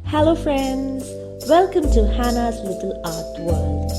Hello, friends. Welcome to Hannah's Little Art World.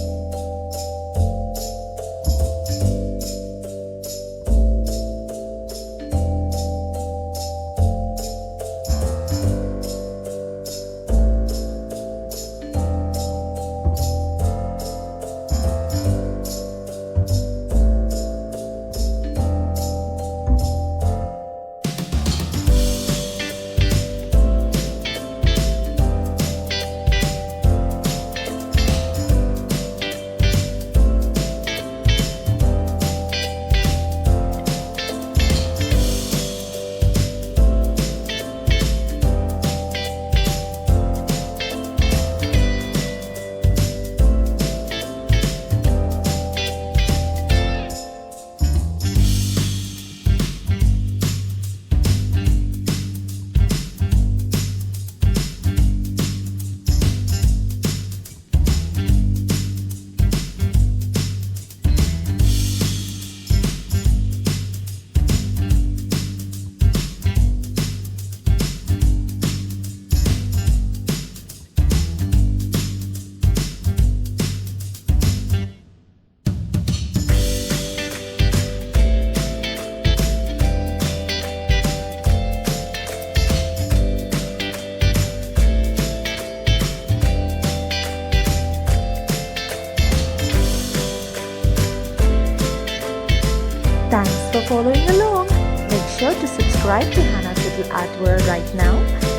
Thanks for following along. Make sure to subscribe to Hannah's Little Art World right now